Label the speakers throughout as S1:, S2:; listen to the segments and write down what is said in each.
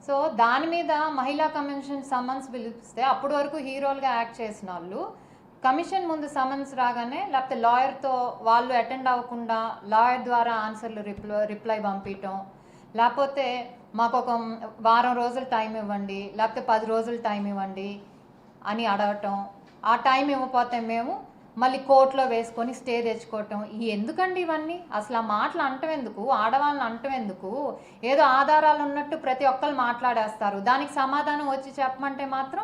S1: So దాని మీద మహిళా కమిషన్ సమన్స్ పిలిపిస్తే అప్పటి వరకు హీరోలుగా యాక్ట్ చేసిన వాళ్ళు కమిషన్ ముందు సమన్స్ రాగానే లేకపోతే లాయర్తో వాళ్ళు అటెండ్ అవ్వకుండా లాయర్ ద్వారా ఆన్సర్లు రిప్లై పంపించటం, లేకపోతే మాకు ఒక వారం రోజులు టైం ఇవ్వండి లేకపోతే 10 రోజులు టైం ఇవ్వండి అని అడగటం, ఆ టైం ఇవ్వకపోతే మేము మళ్ళీ కోర్టులో వేసుకొని స్టే తెచ్చుకోవటం. ఎందుకండి ఇవన్నీ? అసలు ఆ మాటలు అంటం ఎందుకు? ఆడవాళ్ళని అంటం ఎందుకు? ఏదో ఆధారాలు ఉన్నట్టు ప్రతి ఒక్కరు మాట్లాడేస్తారు. దానికి సమాధానం వచ్చి చెప్పమంటే మాత్రం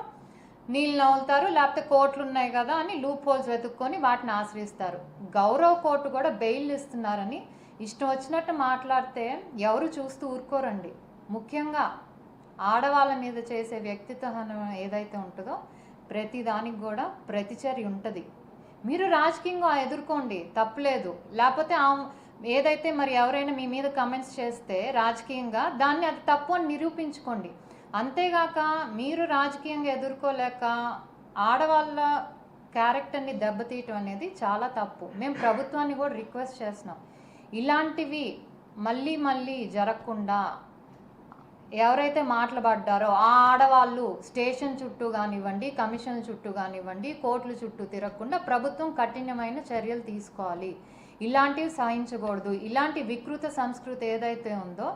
S1: నీళ్ళు నవ్వులుతారు, లేకపోతే కోర్టులు ఉన్నాయి కదా అని లూప్ హోల్స్ వెతుక్కొని వాటిని ఆశ్రయిస్తారు. గౌరవ కోర్టు కూడా బెయిల్ ఇస్తున్నారని ఇష్టం వచ్చినట్టు మాట్లాడితే ఎవరు చూస్తూ ఊరుకోరండి. ముఖ్యంగా ఆడవాళ్ళ మీద చేసే వ్యక్తిత్వం ఏదైతే ఉంటుందో ప్రతి దానికి కూడా ప్రతిచర్య ఉంటుంది. మీరు రాజకీయంగా ఎదుర్కోండి, తప్పులేదు. లేకపోతే ఏదైతే మరి ఎవరైనా మీ మీద కమెంట్స్ చేస్తే రాజకీయంగా దాన్ని అది తప్పు అని నిరూపించుకోండి. అంతేగాక మీరు రాజకీయంగా ఎదుర్కోలేక ఆడవాళ్ళ క్యారెక్టర్ని దెబ్బతీయటం అనేది చాలా తప్పు. మేము ప్రభుత్వాన్ని కూడా రిక్వెస్ట్ చేస్తున్నాం, ఇలాంటివి మళ్ళీ మళ్ళీ జరగకుండా ఎవరైతే మాట్లాడారో ఆ ఆడవాళ్ళు స్టేషన్ చుట్టూ కానివ్వండి, కమిషన్ చుట్టూ కానివ్వండి, కోర్టుల చుట్టూ తిరగకుండా ప్రభుత్వం కఠినమైన చర్యలు తీసుకోవాలి. ఇలాంటివి సహించకూడదు. ఇలాంటి వికృత సంస్కృతి ఏదైతే ఉందో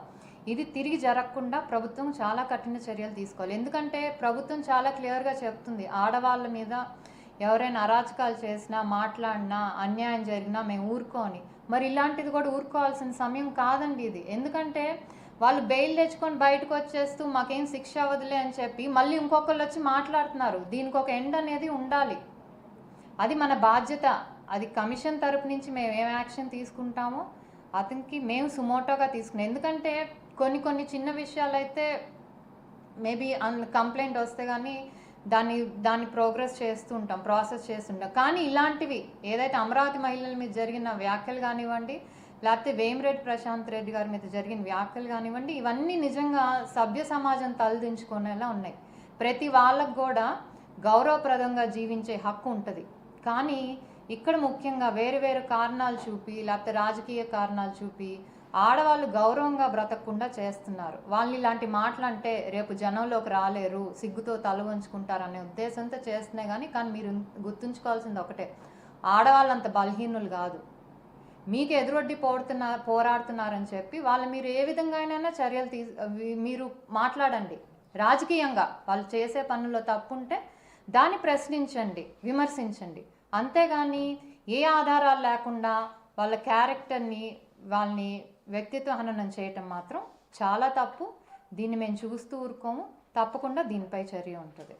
S1: ఇది తిరిగి జరగకుండా ప్రభుత్వం చాలా కఠిన చర్యలు తీసుకోవాలి. ఎందుకంటే ప్రభుత్వం చాలా క్లియర్గా చెప్తుంది, ఆడవాళ్ళ మీద ఎవరైనా అరాచకాలు చేసినా మాట్లాడినా అన్యాయం జరిగినా మేము ఊరుకోని. మరి ఇలాంటిది కూడా ఊరుకోవాల్సిన సమయం కాదండి ఇది. ఎందుకంటే వాళ్ళు బెయిల్ తెచ్చుకొని బయటకు వచ్చేస్తూ మాకేం శిక్ష అవ్వదులే అని చెప్పి మళ్ళీ ఇంకొకళ్ళు వచ్చి మాట్లాడుతున్నారు. దీనికి ఒక ఎండ్ అనేది ఉండాలి. అది మన బాధ్యత. అది కమిషన్ తరపు నుంచి మేము ఏం యాక్షన్ తీసుకుంటామో అతనికి మేము సుమోటోగా తీసుకున్నాం. ఎందుకంటే కొన్ని చిన్న విషయాలు అయితే మేబీ కంప్లైంట్ వస్తే కానీ దాన్ని ప్రోగ్రెస్ చేస్తూ ఉంటాం, ప్రాసెస్ చేస్తుంటాం. కానీ ఇలాంటివి ఏదైతే అమరావతి మహిళల మీద జరిగిన వ్యాఖ్యలు కానివ్వండి, లేకపోతే వేమిరెడ్డి ప్రశాంత్ రెడ్డి గారి మీద జరిగిన వ్యాఖ్యలు కానివ్వండి, ఇవన్నీ నిజంగా సభ్య సమాజం తలదించుకునేలా ఉన్నాయి. ప్రతి వాళ్ళకు కూడా గౌరవప్రదంగా జీవించే హక్కు ఉంటుంది. కానీ ఇక్కడ ముఖ్యంగా వేరు వేరు కారణాలు చూపి లేకపోతే రాజకీయ కారణాలు చూపి ఆడవాళ్ళు గౌరవంగా బ్రతకకుండా చేస్తున్నారు. వాళ్ళు ఇలాంటి మాటలు అంటే రేపు జనంలోకి రాలేరు, సిగ్గుతో తల వంచుకుంటారు అనే ఉద్దేశంతో చేస్తున్నాయి. కానీ మీరు గుర్తుంచుకోవాల్సింది ఒకటే, ఆడవాళ్ళు అంత బలహీనులు కాదు. మీకు ఎదురొడ్డి పోరాడుతున్నారని చెప్పి వాళ్ళు మీరు ఏ విధంగా అయినా చర్యలు మీరు మాట్లాడండి. రాజకీయంగా వాళ్ళు చేసే పనుల్లో తప్పుంటే దాన్ని ప్రశ్నించండి, విమర్శించండి. అంతేగాని ఏ ఆధారాలు లేకుండా వాళ్ళ క్యారెక్టర్ని వాళ్ళని వ్యక్తిత్వ హననం చేయటం మాత్రం చాలా తప్పు. దీన్ని మేము చూస్తూ ఊరుకోము. తప్పకుండా దీనిపై చర్య ఉంటుంది.